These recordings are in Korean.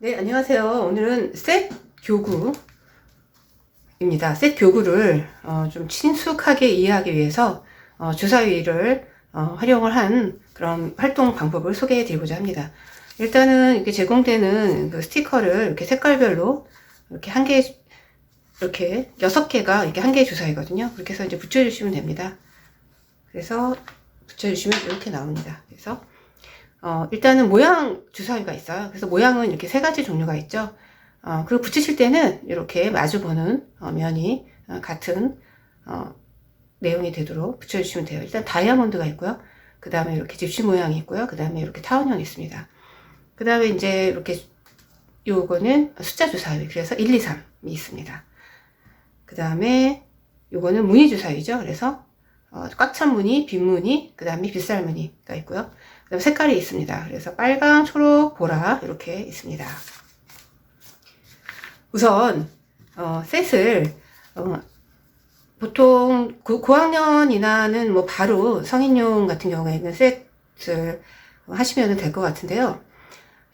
네, 안녕하세요. 오늘은 셋 교구입니다. 셋 교구를 좀 친숙하게 이해하기 위해서 주사위를 활용을 한 그런 활동 방법을 소개해 드리고자 합니다. 일단은 이렇게 제공되는 그 스티커를 이렇게 색깔별로 이렇게 한 개, 이렇게 6개가 이렇게 한 개의 주사위거든요. 그렇게 해서 이제 붙여주시면 됩니다. 그래서 붙여주시면 이렇게 나옵니다. 그래서 일단은 모양 주사위가 있어요. 그래서 모양은 이렇게 3가지 종류가 있죠. 그리고 붙이실 때는 이렇게 마주보는 면이 같은 내용이 되도록 붙여주시면 돼요. 일단 다이아몬드가 있고요. 그 다음에 이렇게 집시 모양이 있고요. 그 다음에 이렇게 타원형이 있습니다. 그 다음에 이제 이렇게 요거는 숫자 주사위. 그래서 1, 2, 3이 있습니다. 그 다음에 요거는 무늬 주사위죠. 그래서 꽉 찬 무늬, 빈 무늬, 그 다음에 빗살 무늬가 있고요. 그 다음에 색깔이 있습니다. 그래서 빨강, 초록, 보라 이렇게 있습니다. 우선 셋을 보통 고학년이나는 뭐 바로 성인용 같은 경우에는 셋을 하시면 될 것 같은데요.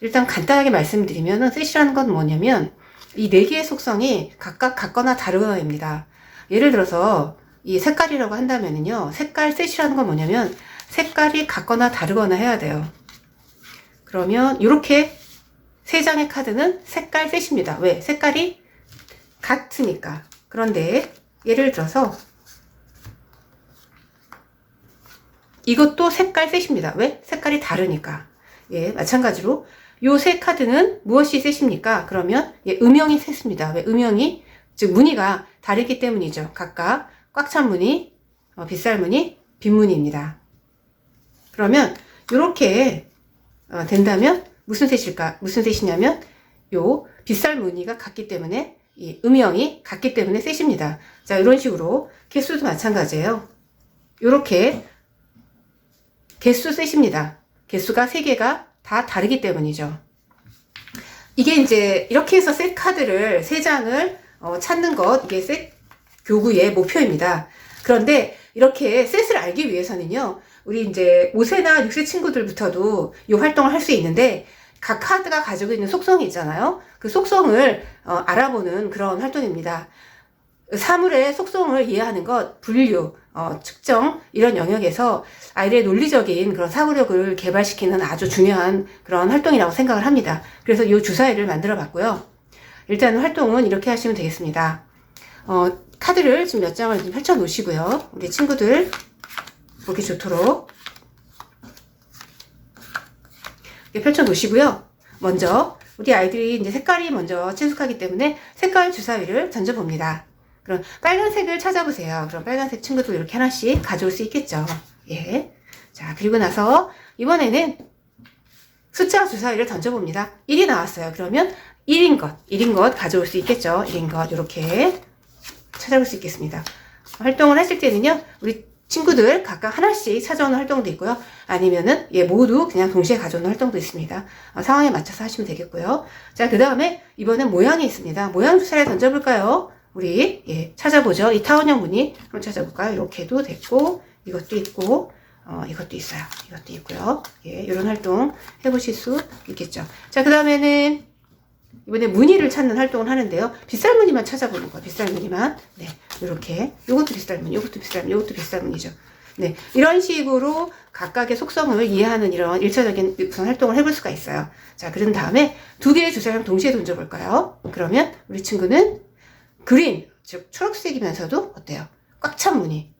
일단 간단하게 말씀드리면 셋이라는 건 뭐냐면 이 4개의 속성이 각각 같거나 다르거나입니다. 예를 들어서 이 색깔이라고 한다면요. 색깔 셋이라는 건 뭐냐면 색깔이 같거나 다르거나 해야 돼요. 그러면 이렇게 3장의 카드는 색깔 셋입니다. 왜? 색깔이 같으니까. 그런데 예를 들어서 이것도 색깔 셋입니다. 왜? 색깔이 다르니까. 예, 마찬가지로 요 세 카드는 무엇이 셋입니까? 그러면 예, 음영이 셋입니다. 왜? 음영이 즉 무늬가 다르기 때문이죠. 각각 꽉 찬 무늬, 빗살 무늬, 빈 무늬입니다. 그러면 이렇게 된다면 무슨 셋일까? 무슨 셋이냐면 요 빗살 무늬가 같기 때문에 이 음영이 같기 때문에 셋입니다. 자, 이런 식으로 개수도 마찬가지예요. 이렇게 개수 셋입니다. 개수가 3개가 다 다르기 때문이죠. 이게 이제 이렇게 해서 셋 카드를 3장을 찾는 것, 이게 셋 교구의 목표입니다. 그런데 이렇게 셋을 알기 위해서는요, 우리 이제 5세나 6세 친구들부터도 이 활동을 할 수 있는데, 각 카드가 가지고 있는 속성이 있잖아요. 그 속성을 알아보는 그런 활동입니다. 사물의 속성을 이해하는 것, 분류, 측정 이런 영역에서 아이들의 논리적인 그런 사고력을 개발시키는 아주 중요한 그런 활동이라고 생각을 합니다. 그래서 이 주사위를 만들어 봤고요. 일단 활동은 이렇게 하시면 되겠습니다. 카드를 지금 몇 장을 좀 펼쳐 놓으시고요. 우리 친구들 보기 좋도록 이렇게 펼쳐 놓으시고요. 먼저 우리 아이들이 이제 색깔이 먼저 친숙하기 때문에 색깔 주사위를 던져 봅니다. 그럼 빨간색을 찾아보세요. 그럼 빨간색 친구들 이렇게 하나씩 가져올 수 있겠죠. 예. 자, 그리고 나서 이번에는 숫자 주사위를 던져 봅니다. 1이 나왔어요. 그러면 1인 것 가져올 수 있겠죠. 1인 것 이렇게 찾아볼 수 있겠습니다. 활동을 하실 때는요, 우리 친구들 각각 하나씩 찾아오는 활동도 있고요. 아니면은, 예, 모두 그냥 동시에 가져오는 활동도 있습니다. 상황에 맞춰서 하시면 되겠고요. 자, 그 다음에 이번엔 모양이 있습니다. 모양 주사를 던져볼까요? 우리, 예, 찾아보죠. 이 타원형 무늬 한번 찾아볼까요? 이렇게도 됐고, 이것도 있고, 이것도 있어요. 이것도 있고요. 예, 이런 활동 해보실 수 있겠죠. 자, 그 다음에는 이번에 무늬를 찾는 활동을 하는데요. 빗살 무늬만 찾아보는 거예요. 빗살 무늬만. 네. 이렇게. 요것도 빗살 무늬, 요것도 빗살 무늬, 요것도 빗살 무늬죠. 네. 이런 식으로 각각의 속성을 이해하는 이런 일차적인 우선 활동을 해볼 수가 있어요. 자, 그런 다음에 2개의 주사위를 동시에 던져볼까요? 그러면 우리 친구는 그린, 즉, 초록색이면서도 어때요? 꽉 찬 무늬.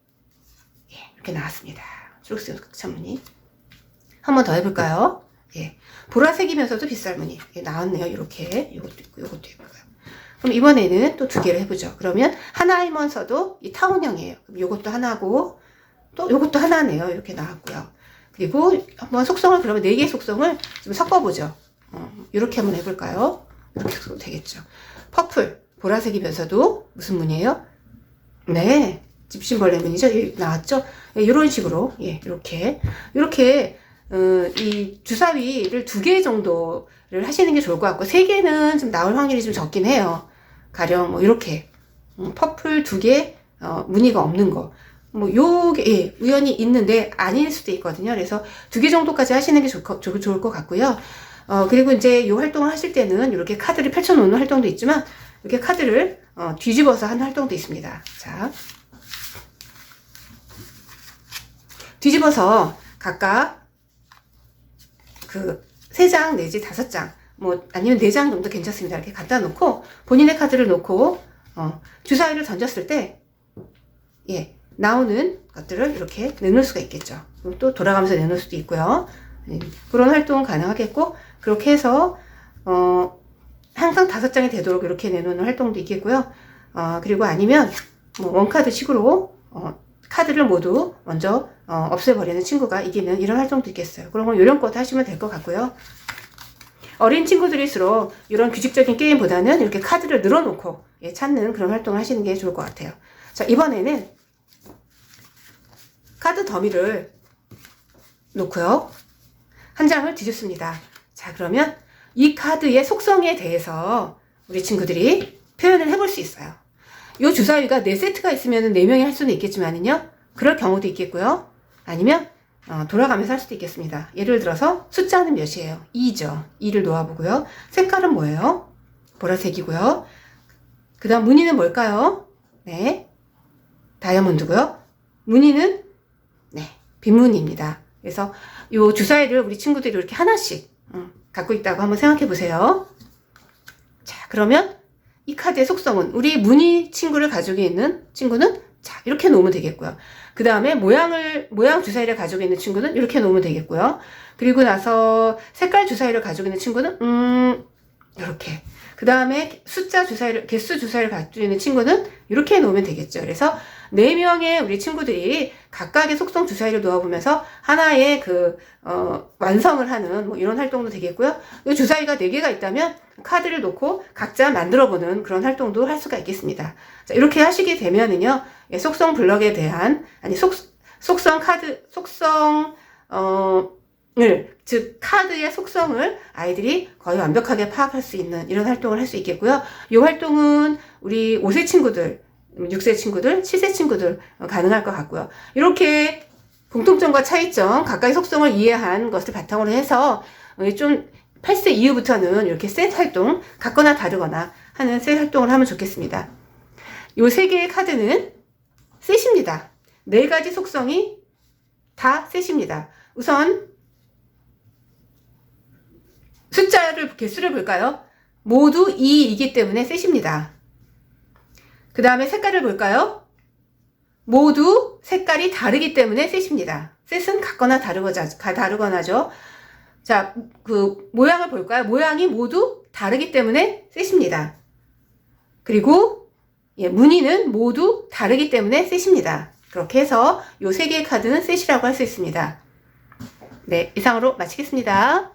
예, 이렇게 나왔습니다. 초록색 꽉 찬 무늬. 한 번 더 해볼까요? 예. 보라색이면서도 빗살 무늬. 예, 나왔네요. 이렇게. 이것도 있고, 이것도 있고요. 그럼 이번에는 또 2개를 해보죠. 그러면 하나이면서도 이 타원형이에요. 그럼 이것도 하나고, 또 이것도 하나네요. 이렇게 나왔고요. 그리고 한번 속성을, 그러면 4개의 속성을 좀 섞어보죠. 이렇게 한번 해볼까요? 이렇게 해도 되겠죠. 퍼플. 보라색이면서도 무슨 무늬예요? 네. 집신벌레 무늬죠? 나왔죠? 예, 이런 식으로. 예, 이렇게. 이 주사위를 2개 정도를 하시는 게 좋을 것 같고, 3개는 좀 나올 확률이 좀 적긴 해요. 가령, 뭐, 이렇게. 퍼플 2개, 무늬가 없는 거. 뭐, 요게, 예, 우연히 있는데 아닐 수도 있거든요. 그래서 2개 정도까지 하시는 게 좋을 것 같고요. 그리고 이제 이 활동을 하실 때는 이렇게 카드를 펼쳐놓는 활동도 있지만, 이렇게 카드를 뒤집어서 하는 활동도 있습니다. 자, 뒤집어서 각각 그 3장 내지 5장, 뭐 아니면 4장 정도 괜찮습니다. 이렇게 갖다 놓고 본인의 카드를 놓고 주사위를 던졌을 때 나오는 것들을 이렇게 내놓을 수가 있겠죠. 또 돌아가면서 내놓을 수도 있고요. 그런 활동은 가능하겠고, 그렇게 해서 항상 5장이 되도록 이렇게 내놓는 활동도 있겠고요. 그리고 아니면 뭐 원카드 식으로 카드를 모두 먼저 없애버리는 친구가 이기는 이런 활동도 있겠어요. 그런 건 요령껏 하시면 될 것 같고요. 어린 친구들일수록 이런 규칙적인 게임보다는 이렇게 카드를 늘어놓고 찾는 그런 활동을 하시는 게 좋을 것 같아요. 자, 이번에는 카드 더미를 놓고요. 한 장을 뒤집습니다. 자, 그러면 이 카드의 속성에 대해서 우리 친구들이 표현을 해볼 수 있어요. 이 주사위가 4세트가 있으면 4명이 할 수는 있겠지만요. 그럴 경우도 있겠고요. 아니면 돌아가면서 할 수도 있겠습니다. 예를 들어서 숫자는 몇이에요? 2죠. 2를 놓아보고요. 색깔은 뭐예요? 보라색이고요. 그 다음 무늬는 뭘까요? 네, 다이아몬드고요. 무늬는 빈무늬입니다. 그래서 이 주사위를 우리 친구들이 이렇게 하나씩 갖고 있다고 한번 생각해 보세요. 자, 그러면 이 카드의 속성은, 우리 무늬 친구를 가지고 있는 친구는 자, 이렇게 놓으면 되겠고요. 그 다음에 모양 주사위를 가지고 있는 친구는 이렇게 놓으면 되겠고요. 그리고 나서 색깔 주사위를 가지고 있는 친구는 이렇게. 그 다음에 개수 주사위를 가지고 있는 친구는 이렇게 놓으면 되겠죠. 그래서 4명의 우리 친구들이 각각의 속성 주사위를 놓아보면서 하나의 완성을 하는 뭐 이런 활동도 되겠고요. 이 주사위가 4개가 있다면 카드를 놓고 각자 만들어보는 그런 활동도 할 수가 있겠습니다. 자, 이렇게 하시게 되면은요, 속성 블럭에 대한, 즉 카드의 속성을 아이들이 거의 완벽하게 파악할 수 있는 이런 활동을 할 수 있겠고요. 이 활동은 우리 5세 친구들, 6세 친구들, 7세 친구들 가능할 것 같고요. 이렇게 공통점과 차이점, 각각의 속성을 이해한 것을 바탕으로 해서 좀 8세 이후부터는 이렇게 셋 활동, 같거나 다르거나 하는 셋 활동을 하면 좋겠습니다. 이 3개의 카드는 셋입니다. 4가지 속성이 다 셋입니다. 우선 개수를 볼까요? 모두 2이기 때문에 셋입니다. 그 다음에 색깔을 볼까요? 모두 색깔이 다르기 때문에 셋입니다. 셋은 같거나 다르거나죠. 자, 모양을 볼까요? 모양이 모두 다르기 때문에 셋입니다. 그리고 무늬는 모두 다르기 때문에 셋입니다. 그렇게 해서 이 3개의 카드는 셋이라고 할 수 있습니다. 네, 이상으로 마치겠습니다.